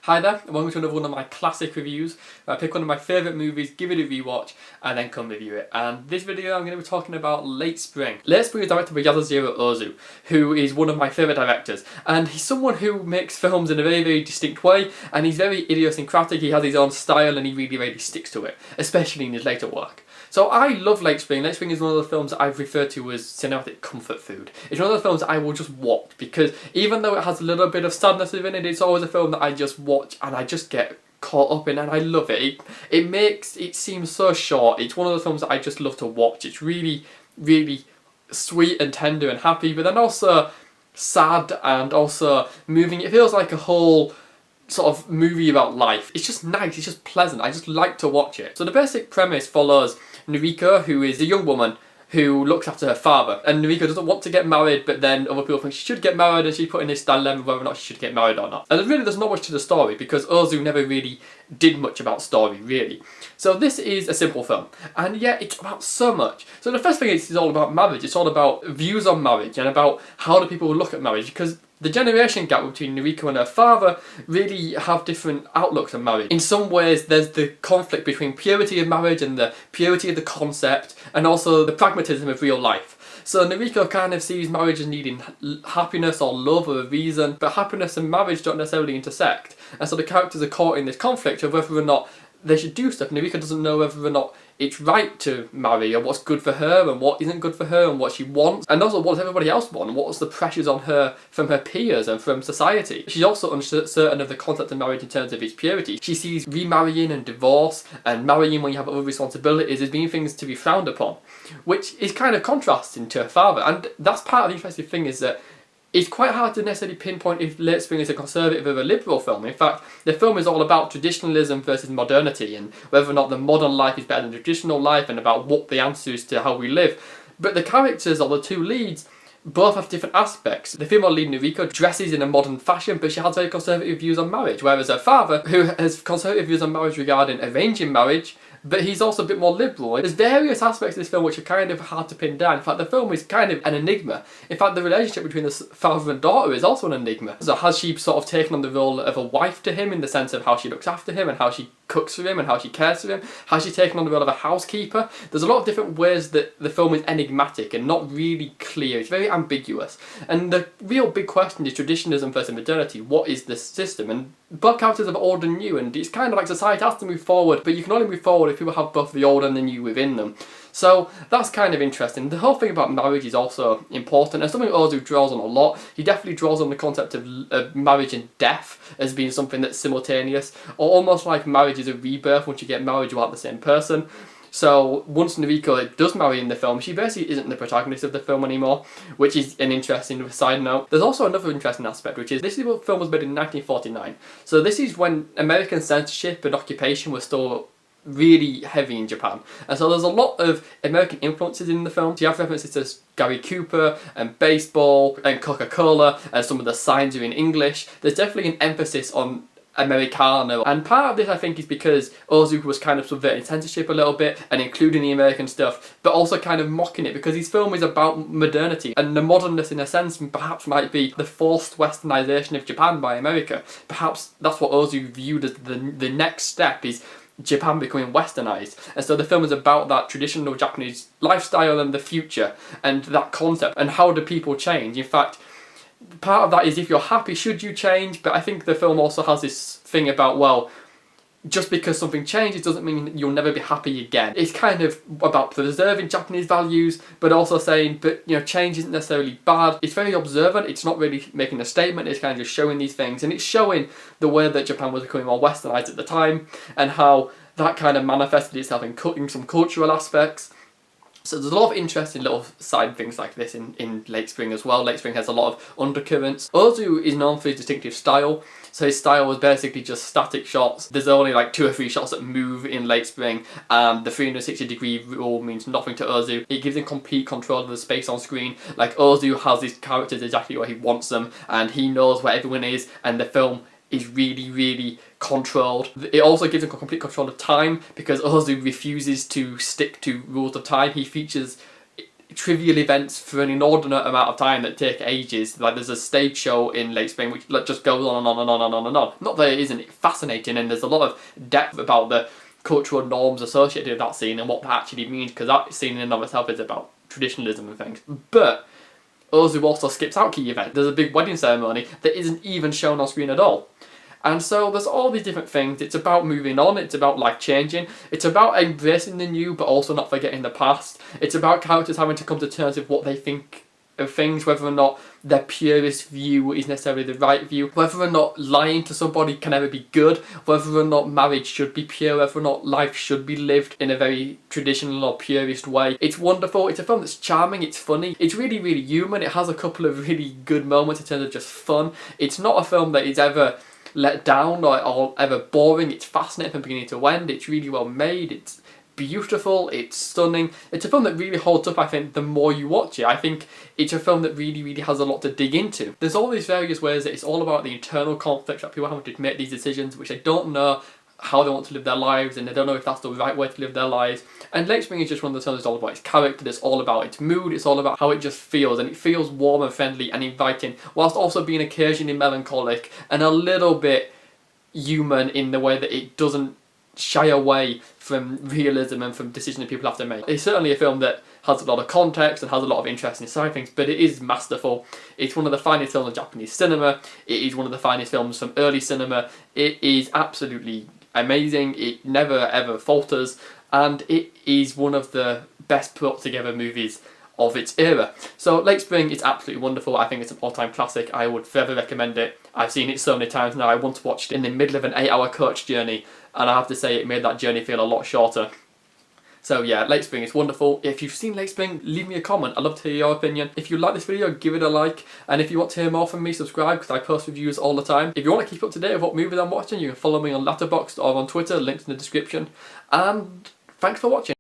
Hi there, and welcome to another one of my classic reviews. I pick one of my favourite movies, give it a rewatch, and then come review it. And this video I'm going to be talking about Late Spring. Late Spring is directed by Yasujirō Ozu, who is one of my favourite directors. And he's someone who makes films in a very, very distinct way, and he's very idiosyncratic, he has his own style, and he really, really sticks to it, especially in his later work. So I love Late Spring. Late Spring is one of the films that I've referred to as cinematic comfort food. It's one of the films that I will just watch because even though it has a little bit of sadness within it, it's always a film that I just watch and I just get caught up in and I love it. It makes it seem so short. It's one of the films that I just love to watch. It's really, really sweet and tender and happy, but then also sad and also moving. It feels like a whole sort of movie about life. It's just nice, it's just pleasant, I just like to watch it. So the basic premise follows Noriko, who is a young woman who looks after her father, and Noriko doesn't want to get married, but then other people think she should get married, and she's put in this dilemma whether or not she should get married or not. And there's not much to the story because Ozu never really did much about story, really. So this is a simple film, and yet it's about so much. So the first thing is it's all about marriage. It's all about views on marriage and about how do people look at marriage, because the generation gap between Noriko and her father really have different outlooks on marriage. In some ways there's the conflict between purity of marriage and the purity of the concept, and also the pragmatism of real life. So Noriko kind of sees marriage as needing happiness or love or a reason, but happiness and marriage don't necessarily intersect. And so the characters are caught in this conflict of whether or not they should do stuff. Noriko doesn't know whether or not it's right to marry, or what's good for her and what isn't good for her, and what she wants, and also what does everybody else want, and what's the pressures on her from her peers and from society. She's also uncertain of the concept of marriage in terms of its purity. She sees remarrying and divorce and marrying when you have other responsibilities as being things to be frowned upon, which is kind of contrasting to her father. And that's part of the interesting thing, is that it's quite hard to necessarily pinpoint if Late Spring is a conservative or a liberal film. In fact, the film is all about traditionalism versus modernity and whether or not the modern life is better than the traditional life, and about what the answer is to how we live. But the characters, or the two leads, both have different aspects. The female lead, Noriko, dresses in a modern fashion, but she has very conservative views on marriage, whereas her father, who has conservative views on marriage regarding arranging marriage, but he's also a bit more liberal. There's various aspects of this film which are kind of hard to pin down. In fact, the film is kind of an enigma. In fact, the relationship between the father and daughter is also an enigma. So has she sort of taken on the role of a wife to him in the sense of how she looks after him and how she cooks for him and how she cares for him? Has she taken on the role of a housekeeper? There's a lot of different ways that the film is enigmatic and not really clear. It's very ambiguous. And the real big question is traditionalism versus modernity. What is the system? And both characters are old and new, and it's kind of like society has to move forward, but you can only move forward if people have both the old and the new within them. So that's kind of interesting. The whole thing about marriage is also important, and something Ozu draws on a lot. He definitely draws on the concept of marriage and death as being something that's simultaneous, or almost like marriage is a rebirth. Once you get married, you aren't the same person. So once Noriko does marry in the film, she basically isn't the protagonist of the film anymore, which is an interesting side note. There's also another interesting aspect, which is this film was made in 1949. So this is when American censorship and occupation were still really heavy in Japan. And so there's a lot of American influences in the film. So you have references to Gary Cooper and baseball and Coca-Cola, and some of the signs are in English. There's definitely an emphasis on Americana, and part of this I think is because Ozu was kind of subverting censorship a little bit and including the American stuff, but also kind of mocking it because his film is about modernity, and the modernness in a sense perhaps might be the forced westernization of Japan by America. Perhaps that's what Ozu viewed as the next step, is Japan becoming westernized. And so the film is about that traditional Japanese lifestyle and the future and that concept and how do people change. In fact, part of that is if you're happy, should you change? But I think the film also has this thing about, well, just because something changes doesn't mean you'll never be happy again. It's kind of about preserving Japanese values, but also saying, but you know, change isn't necessarily bad. It's very observant, it's not really making a statement, it's kind of just showing these things, and it's showing the way that Japan was becoming more westernized at the time, and how that kind of manifested itself in some cultural aspects. So there's a lot of interesting little side things like this in Late Spring as well. Late Spring has a lot of undercurrents. Ozu is known for his distinctive style. So his style was basically just static shots. There's only like 2 or 3 shots that move in Late Spring, and the 360-degree rule means nothing to Ozu. It gives him complete control of the space on screen. Like, Ozu has his characters exactly where he wants them, and he knows where everyone is, and the film is really, really controlled. It also gives him complete control of time because Ozu refuses to stick to rules of time. He features trivial events for an inordinate amount of time that take ages. Like there's a stage show in Late Spring which just goes on and on and on and on and on. Not that it isn't fascinating, and there's a lot of depth about the cultural norms associated with that scene and what that actually means, because that scene in and of itself is about traditionalism and things. But Ozu also skips out key events. There's a big wedding ceremony that isn't even shown on screen at all. And so there's all these different things. It's about moving on, it's about life changing, it's about embracing the new but also not forgetting the past. It's about characters having to come to terms with what they think of things, whether or not their purest view is necessarily the right view, whether or not lying to somebody can ever be good, whether or not marriage should be pure, whether or not life should be lived in a very traditional or purist way. It's wonderful. It's a film that's charming, it's funny, it's really, really human. It has a couple of really good moments in terms of just fun. It's not a film that is ever let down or ever boring. It's fascinating from beginning to end. It's really well made. It's beautiful, it's stunning. It's a film that really holds up, I think, the more you watch it. I think it's a film that really, really has a lot to dig into. There's all these various ways that it's all about the internal conflicts that people have to make these decisions, which they don't know how they want to live their lives, and they don't know if that's the right way to live their lives. And Late Spring is just one of those films that's all about its character, it's all about its mood, it's all about how it just feels, and it feels warm and friendly and inviting, whilst also being occasionally melancholic and a little bit human in the way that it doesn't shy away from realism and from decisions that people have to make. It's certainly a film that has a lot of context and has a lot of interesting side things, but it is masterful. It's one of the finest films of Japanese cinema. It is one of the finest films from early cinema. It is absolutely amazing. It never ever falters, and it is one of the best put together movies of its era. So Late Spring is absolutely wonderful. I think it's an all-time classic. I would forever recommend it. I've seen it so many times now. I once watched it in the middle of an 8-hour coach journey, and I have to say it made that journey feel a lot shorter. So yeah, Late Spring is wonderful. If you've seen Late Spring, leave me a comment. I'd love to hear your opinion. If you like this video, give it a like. And if you want to hear more from me, subscribe, because I post reviews all the time. If you want to keep up to date with what movies I'm watching, you can follow me on Letterboxd or on Twitter. Links in the description. And thanks for watching.